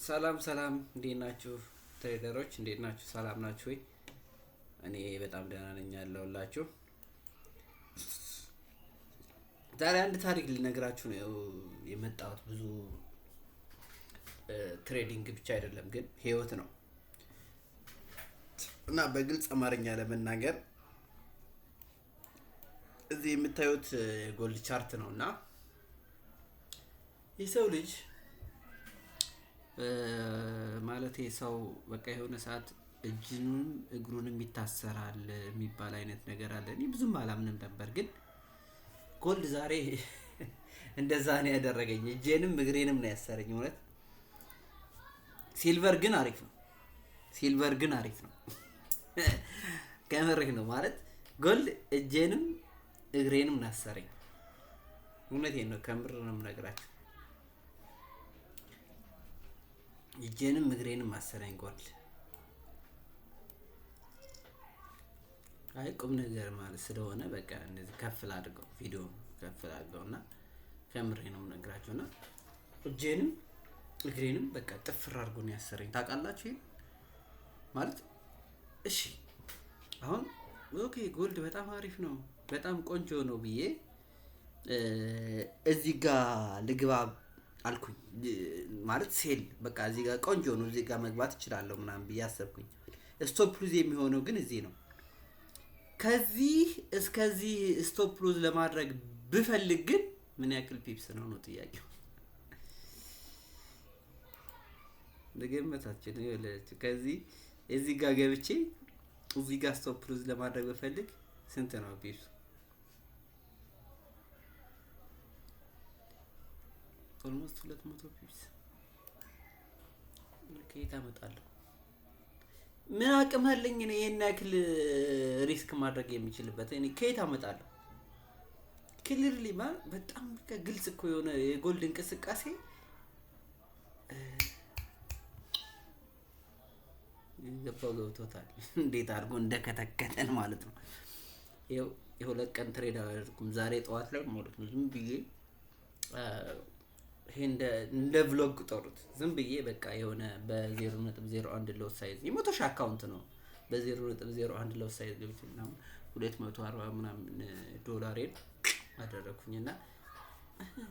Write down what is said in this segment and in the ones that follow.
ሰላም ሰላም፣ እንዴት ናችሁ ትሬደሮች? እንዴት ናችሁ? ሰላም ናችሁ ወይ? እኔ በጣም ደህና ነኝ ያለሁላችሁ። ዛሬ አንድ ታሪክ ልነግራችሁ ነው የመጣሁት። ብዙ ትሬዲንግ ብቻ አይደለም ግን ህይወት ነው እና በግልጽ አማርኛ ለመናገር እዚህ የምታዩት ጎልድ ቻርት ነው እና የሰው ልጅ ማለት ሰው በቃ የሆነ ሰዓት እጅኑም እግሩንም ይታሰራል የሚባል አይነት ነገር አለ። እኔ ብዙም አላምንም ነበር፣ ግን ጎልድ ዛሬ እንደዛ ነው ያደረገኝ። እጄንም እግሬንም ነው ያሰረኝ። እውነት ሲልቨር ግን አሪፍ ነው። ከምሬ ነው ማለት ጎልድ እጄንም እግሬንም ናሰረኝ። እውነቴን ነው፣ ከምር ነው የምነግራችሁ። እጄንም እግሬንም አሰረኝ ጎልድ። አይ ቁም ነገር ማለት ስለሆነ በቃ እንደዚህ ከፍል አድርገው ቪዲዮ ከፍል አድርገውና ከምሬ ነው የምነግራችሁና እጄንም እግሬንም በቃ ጥፍር አድርጎ ነው ያሰረኝ። ታውቃላችሁ ይሄ ማለት እሺ። አሁን ኦኬ ጎልድ በጣም አሪፍ ነው በጣም ቆንጆ ነው ብዬ እዚህ ጋር ልግባ አልኩኝ። ማለት ሴል በቃ እዚህ ጋር ቆንጆ ነው እዚህ ጋር መግባት እችላለሁ ምናምን ብዬ አሰብኩኝ። ስቶፕ ሉዝ የሚሆነው ግን እዚህ ነው። ከዚህ እስከዚህ ስቶፕ ሉዝ ለማድረግ ብፈልግ ግን ምን ያክል ፒፕስ ነው ጥያቄው። ለገመታችን ይኸውላችሁ ከዚህ እዚህ ጋር ገብቼ እዚህ ጋር ስቶፕ ሉዝ ለማድረግ ብፈልግ ስንት ነው ፒፕስ? ኦልሞስት 200 ፒፕስ። ከየት አመጣለሁ? ምን አቅም አለኝ ነው ይሄን ያክል ሪስክ ማድረግ የሚችልበት? እኔ ከየት አመጣለሁ? ክሊርሊ ማለት በጣም ግልጽ እኮ የሆነ የጎልድ እንቅስቃሴ ገብቶታል። እንዴት አድርጎ እንደከተከተን ማለት ነው። ይኸው የሁለት ቀን ትሬድ አላደረኩም ዛሬ ጠዋት ላይ ማለት ነው። ዝም ብዬ ይሄ እንደ ቭሎግ ቁጠሩት። ዝም ብዬ በቃ የሆነ በ0.01 ሎስ ሳይዝ የሞቶሽ አካውንት ነው። በ0.01 ሎስ ሳይዝ ገብቼ ምናምን 240 ምናምን ዶላሬን አደረኩኝና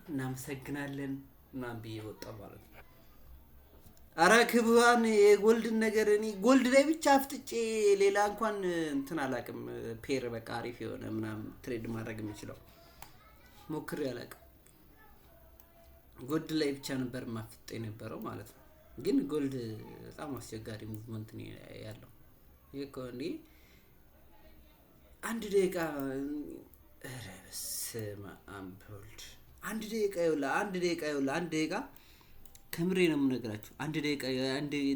እናመሰግናለን ምናምን ብዬ ወጣሁ ማለት ነው። አረ ክብዋን የጎልድን ነገር እኔ ጎልድ ላይ ብቻ አፍጥጬ ሌላ እንኳን እንትን አላውቅም። ፔር በቃ አሪፍ የሆነ ምናምን ትሬድ ማድረግ የምችለው ሞክሬ አላውቅም። ጎልድ ላይ ብቻ ነበር ማፍጠ የነበረው ማለት ነው። ግን ጎልድ በጣም አስቸጋሪ ሙቭመንት ነው ያለው። ይሄ እንዴ አንድ ደቂቃ ረስማ አምፖልድ አንድ ደቂቃ ከምሬ ነው የምነግራችሁ። አንድ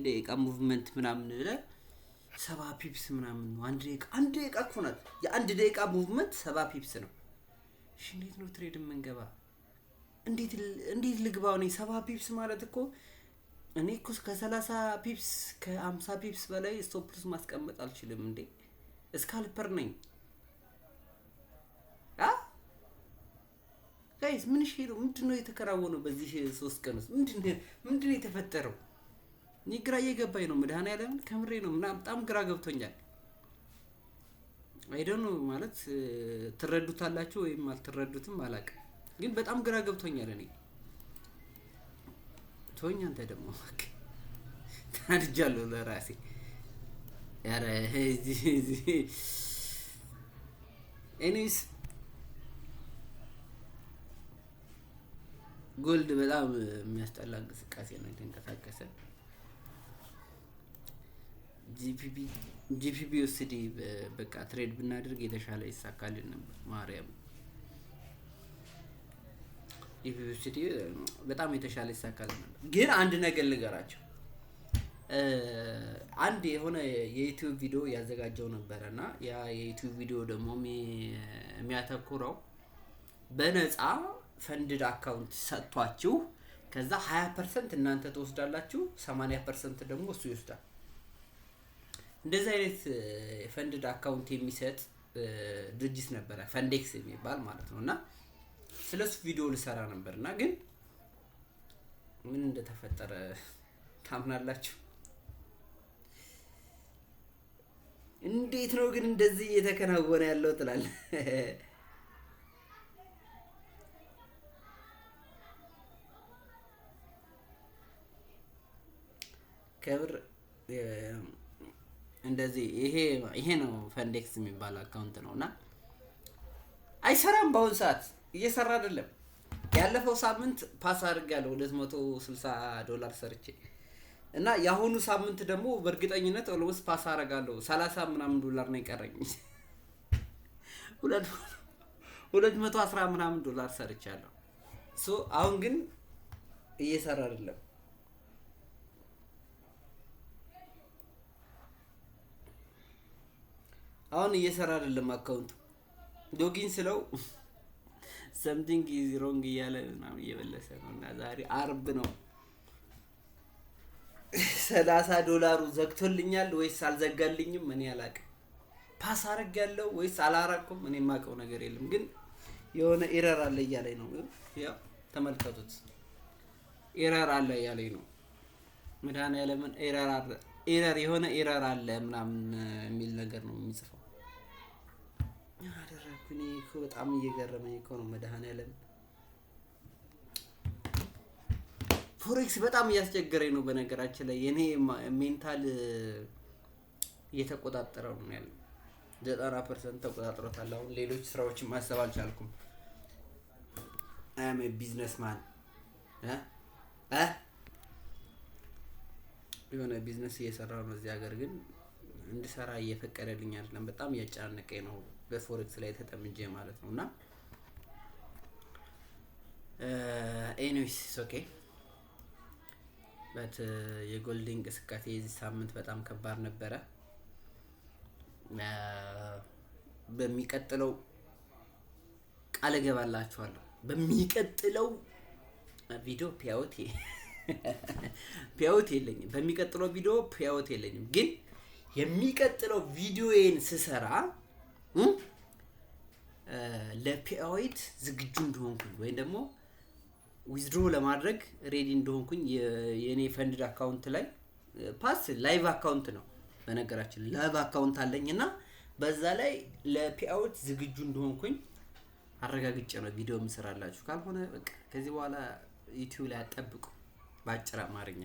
ደቂቃ ሙቭመንት ምናምን ብለ 70 ፒፕስ ምናምን ነው። አንድ ደቂቃ እኮ ናት። የአንድ ደቂቃ ሙቭመንት 70 ፒፕስ ነው። እሺ እንዴት ነው ትሬድ የምንገባ? እንዴት ልግባው? ነው 70 ፒፕስ ማለት እኮ እኔ እኮ ከ30 ፒፕስ ከ50 ፒፕስ በላይ ስቶፕ ሉዝ ማስቀመጥ አልችልም እንዴ። ስካልፐር ነኝ። ጋይስ ምን ሼሩ ምንድነው የተከራወነው በዚህ 3 ቀን ውስጥ? ምንድነው የተፈጠረው? እኔ ግራ እየገባኝ ነው። መድኃኒዓለም ከምሬ ነው እና በጣም ግራ ገብቶኛል። አይ ዶንት ኖ ማለት ትረዱታላችሁ ወይም አልተረዱትም አላውቅም፣ ግን በጣም ግራ ገብቶኛል። እኔ ቶኛ አንተ ደግሞ ታድጃለሁ ለራሴ። ያረ ኤኒስ ጎልድ በጣም የሚያስጠላ እንቅስቃሴ ነው የተንቀሳቀሰ። ጂፒቢ ዩኤስዲ በቃ ትሬድ ብናደርግ የተሻለ ይሳካልን ነበር። ማርያም ጂፒቢ ዩኤስዲ በጣም የተሻለ ይሳካልን ነበር። ግን አንድ ነገር ልገራቸው። አንድ የሆነ የዩቲዩብ ቪዲዮ ያዘጋጀው ነበርና ያ የዩቲዩብ ቪዲዮ ደግሞ የሚያተኩረው በነፃ ፈንድድ አካውንት ሰጥቷችሁ ከዛ 20% እናንተ ተወስዳላችሁ፣ 80% ደግሞ እሱ ይወስዳል። እንደዚህ አይነት ፈንድድ አካውንት የሚሰጥ ድርጅት ነበረ፣ ፈንዴክስ የሚባል ማለት ነውና ስለሱ ቪዲዮ ልሰራ ነበርና ግን ምን እንደተፈጠረ ታምናላችሁ? እንዴት ነው ግን እንደዚህ እየተከናወነ ያለው ትላለህ? ከብር እንደዚህ ይሄ ነው ፈንዴክስ የሚባል አካውንት ነው እና አይሰራም። በአሁኑ ሰዓት እየሰራ አይደለም። ያለፈው ሳምንት ፓስ አድርጌያለሁ $260 ሰርቼ እና የአሁኑ ሳምንት ደግሞ በእርግጠኝነት ኦልሞስት ፓስ አደርጋለሁ። $30 ምናምን ነው የቀረኝ። 210 ምናምን ዶላር ሰርቻለሁ። አሁን ግን እየሰራ አይደለም። አሁን እየሰራ አይደለም አካውንቱ። ሎጊን ስለው something is wrong እያለ ምናምን እየመለሰ ነው እና ዛሬ አርብ ነው። $30 ዘግቶልኛል ወይስ አልዘጋልኝም እኔ አላውቅም። ፓስ አደርጋለሁ ወይስ አላረኩም እኔ የማውቀው ነገር የለም። ግን የሆነ ኤረር አለ እያለኝ ነው። ያው ተመልከቱት፣ ኤረር አለ እያለኝ ነው። መድኃኒዓለምን የሆነ ኤረር አለ ምናምን የሚል ነገር ነው የሚጽፈው። አደረኩኝ እኮ በጣም እየገረመኝ እኮ ነው። መድኃኒዓለም ፎሬክስ በጣም እያስቸገረኝ ነው። በነገራችን ላይ የኔ ሜንታል እየተቆጣጠረው ነው ያለው። 90% ተቆጣጥሮታል። አሁን ሌሎች ስራዎችን ማሰብ አልቻልኩም። አም ቢዝነስማን የሆነ ቢዝነስ እየሰራው ነው እዚህ ሀገር፣ ግን እንድሰራ እየፈቀደልኝ አይደለም። በጣም እያጨናነቀኝ ነው በፎሬክስ ላይ ተጠምጄ ማለት ነው። እና ኤኒዌይስ ኦኬ በት የጎልድ እንቅስቃሴ የዚህ ሳምንት በጣም ከባድ ነበረ። በሚቀጥለው ቃል እገባላችኋለሁ። በሚቀጥለው ቪዲዮ ፒያውት የለኝም። በሚቀጥለው ቪዲዮ ፒያውት የለኝም። ግን የሚቀጥለው ቪዲዮዬን ስሰራ ለፒያውት ዝግጁ እንደሆንኩኝ ወይም ደግሞ ዊዝድሮ ለማድረግ ሬዲ እንደሆንኩኝ የኔ ፈንድ አካውንት ላይ ፓስ ላይቭ አካውንት ነው በነገራችን ላይቭ አካውንት አለኝና በዛ ላይ ለፒያውት ዝግጁ እንደሆንኩኝ አረጋግጬ ነው ቪዲዮ የምሰራላችሁ። ካልሆነ በቃ ከዚህ በኋላ ዩቲዩብ ላይ አጠብቁ። ባጭር አማርኛ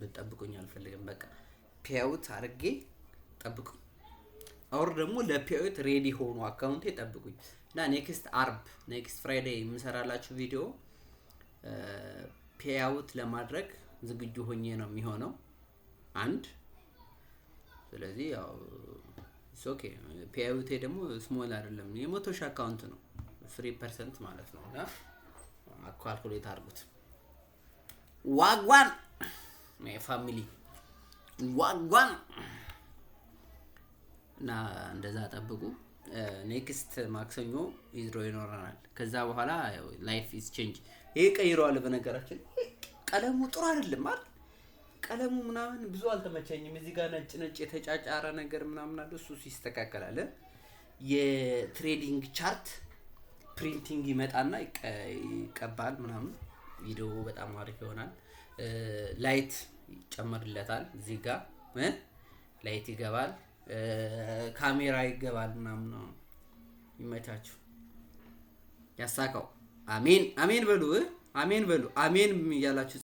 አጠብቁኝ አልፈልግም። በቃ ፒያውት አድርጌ ጠብቁ። አውር ደግሞ ለፒያውት ሬዲ ሆኖ አካውንቴ ጠብቁኝ እና ኔክስት ፍራይዴይ የምሰራላችሁ ቪዲዮ ፒያውት ለማድረግ ዝግጁ ሆኜ ነው የሚሆነው። ስለዚህ ያው ኦኬ ፒያውቴ ደግሞ ስሞል አይደለም፣ የ100,000 አካውንት ነው 3% ማለት ነው። እና ካልኩሌት አድርጉት። ዋጓን ፋሚሊ ዋጓን እና እንደዛ ጠብቁ። ኔክስት ማክሰኞ ዊዝድሮ ይኖረናል። ከዛ በኋላ ላይፍ ኢዝ ቼንጅ። ይሄ ቀይሯል። በነገራችን ቀለሙ ጥሩ አይደለም አይደል? ቀለሙ ምናምን ብዙ አልተመቸኝም። እዚህ ጋር ነጭ የተጫጫረ ነገር ምናምን አለ። እሱ ይስተካከላል። የትሬዲንግ ቻርት ፕሪንቲንግ ይመጣና ይቀባል ምናምን። ቪዲዮ በጣም አሪፍ ይሆናል። ላይት ይጨመርለታል። እዚህ ጋር ላይት ይገባል፣ ካሜራ ይገባል ምናምን ነው። ይመቻችሁ፣ ያሳካው። አሜን በሉ። አሜን እያላችሁ